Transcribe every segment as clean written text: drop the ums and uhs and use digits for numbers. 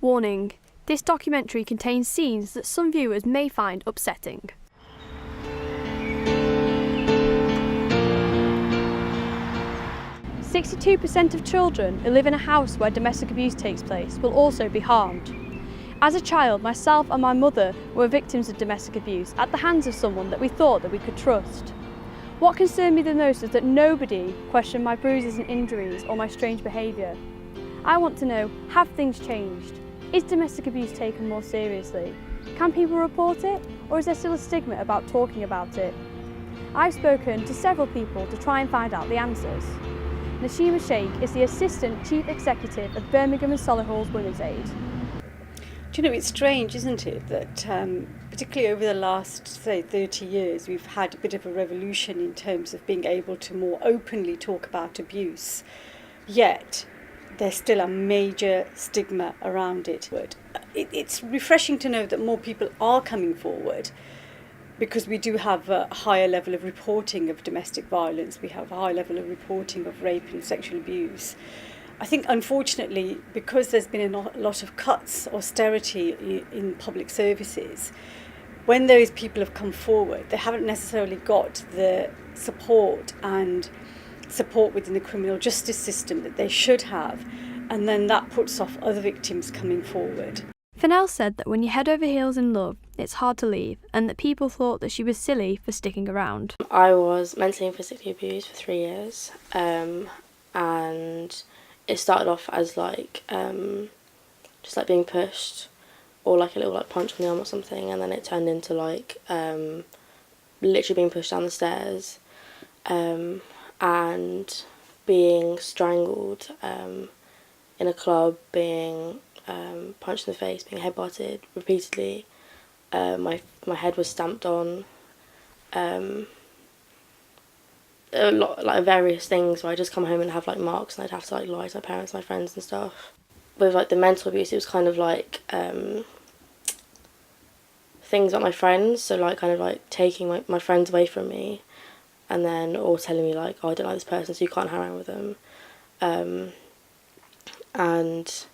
Warning: this documentary contains scenes that some viewers may find upsetting. "62% of children who live in a house where domestic abuse takes place will also be harmed. As a child, myself and my mother were victims of domestic abuse at the hands of someone that we thought that we could trust. What concerned me the most is that nobody questioned my bruises and injuries or my strange behaviour. I want to know, have things changed? Is domestic abuse taken more seriously? Can people report it, or is there still a stigma about talking about it? I've spoken to several people to try and find out the answers. Nashima Sheikh is the Assistant Chief Executive of Birmingham and Solihull's Women's Aid. Do you know, it's strange, isn't it, that particularly over the last, say, 30 years, we've had a bit of a revolution in terms of being able to more openly talk about abuse, yet there's still a major stigma around it. It's refreshing to know that more people are coming forward, because we do have a higher level of reporting of domestic violence, we have a high level of reporting of rape and sexual abuse. I think, unfortunately, because there's been a lot of cuts, austerity in public services, when those people have come forward, they haven't necessarily got the support within the criminal justice system that they should have, and then that puts off other victims coming forward. Fennell said that when you head over heels in love, it's hard to leave, and that people thought that she was silly for sticking around. I was mentally and physically abused for 3 years, and it started off as just being pushed, or a little punch on the arm or something, and then it turned into literally being pushed down the stairs, and being strangled in a club, being punched in the face, being headbutted repeatedly. My head was stamped on. A lot, various things where I just come home and have marks, and I'd have to lie to my parents, my friends and stuff. With the mental abuse, it was kind of things about my friends, so taking my friends away from me, and then or telling me oh, I don't like this person, so you can't hang around with them. And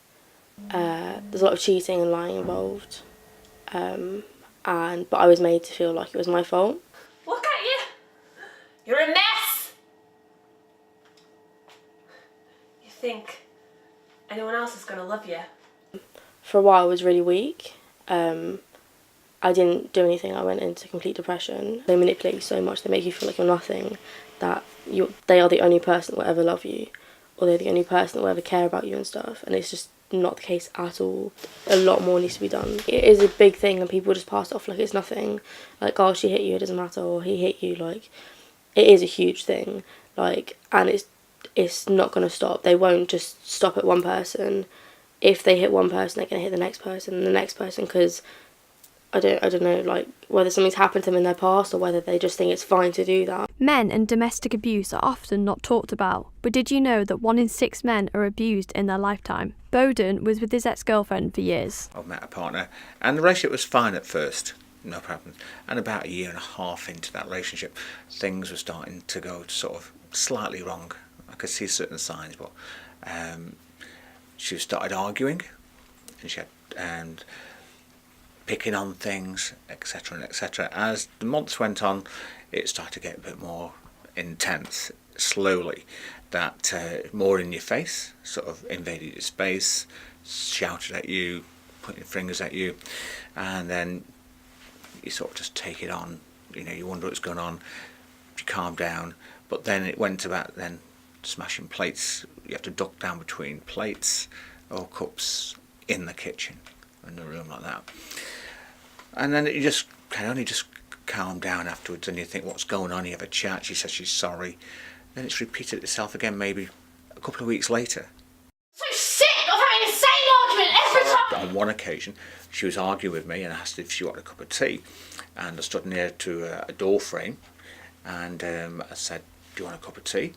there's a lot of cheating and lying involved, but I was made to feel like it was my fault. Look at you! You're a mess! You think anyone else is going to love you? For a while I was really weak. I didn't do anything. I went into complete depression. They manipulate you so much, they make you feel like you're nothing, that they are the only person that will ever love you, or they're the only person that will ever care about you and stuff, and it's just not the case at all. A lot more needs to be done. It is a big thing, and people just pass it off like it's nothing. Oh, she hit you, it doesn't matter, or he hit you. It is a huge thing, and it's not going to stop. They won't just stop at one person. If they hit one person, they're going to hit the next person and the next person, because I don't know, whether something's happened to them in their past, or whether they just think it's fine to do that. Men and domestic abuse are often not talked about, but did you know that 1 in 6 men are abused in their lifetime? Bowden was with his ex-girlfriend for years. I met a partner, and the relationship was fine at first, no problem. And about 1.5 years into that relationship, things were starting to go sort of slightly wrong. I could see certain signs, but she started arguing, and picking on things, etc. and etc. As the months went on, it started to get a bit more intense, slowly. That more in your face, sort of invaded your space, shouted at you, pointing fingers at you, and then you sort of just take it on. You wonder what's going on, you calm down, but then it went about then smashing plates. You have to duck down between plates or cups in the kitchen, in the room like that. And then you just can only just calm down afterwards, and you think, what's going on? You have a chat, she says she's sorry. Then it's repeated itself again maybe a couple of weeks later. So sick of having the same argument every time! On one occasion, she was arguing with me and asked if she wanted a cup of tea. And I stood near to a door frame, and I said, do you want a cup of tea?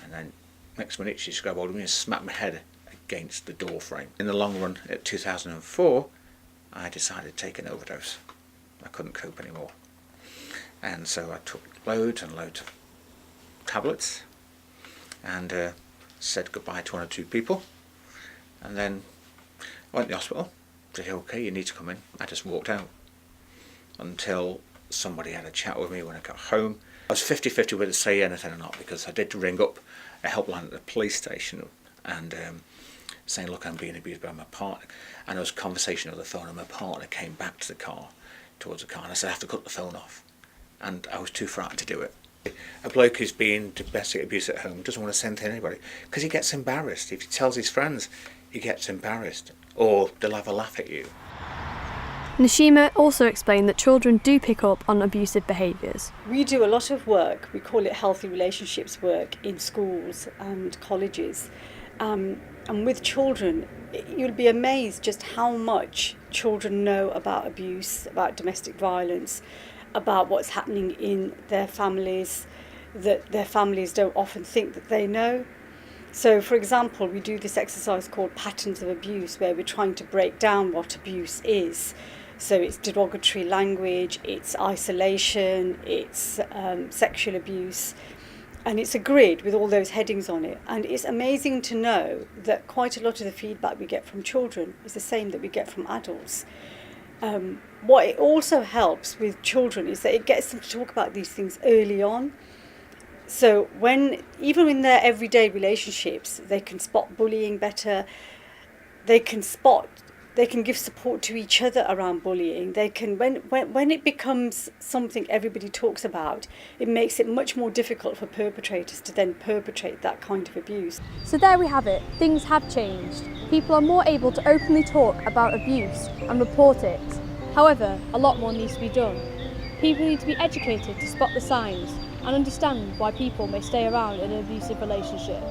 And then next minute she just grabbed hold of me and smacked my head against the door frame. In the long run, at 2004, I decided to take an overdose. I couldn't cope anymore. And so I took loads and loads of tablets, and said goodbye to 1 or 2 people, and then I went to the hospital. They said, okay, you need to come in. I just walked out until somebody had a chat with me when I got home. I was 50-50 whether to say anything or not, because I did ring up a helpline at the police station and saying, look, I'm being abused by my partner. And there was a conversation over the phone, and my partner came back to the car, towards the car, and I said, I have to cut the phone off. And I was too frightened to do it. A bloke who's being domestic abuse at home doesn't want to send to anybody because he gets embarrassed. If he tells his friends, he gets embarrassed, or they'll have a laugh at you. Nashima also explained that children do pick up on abusive behaviours. We do a lot of work, we call it healthy relationships work, in schools and colleges. And with children, you'll be amazed just how much children know about abuse, about domestic violence, about what's happening in their families, that their families don't often think that they know. So, for example, we do this exercise called Patterns of Abuse, where we're trying to break down what abuse is. So it's derogatory language, it's isolation, it's sexual abuse, and it's a grid with all those headings on it. And it's amazing to know that quite a lot of the feedback we get from children is the same that we get from adults. What it also helps with children is that it gets them to talk about these things early on. So even in their everyday relationships, they can spot bullying better. They can give support to each other around bullying. They can, when it becomes something everybody talks about, it makes it much more difficult for perpetrators to then perpetrate that kind of abuse. So there we have it, things have changed. People are more able to openly talk about abuse and report it. However, a lot more needs to be done. People need to be educated to spot the signs and understand why people may stay around in an abusive relationship.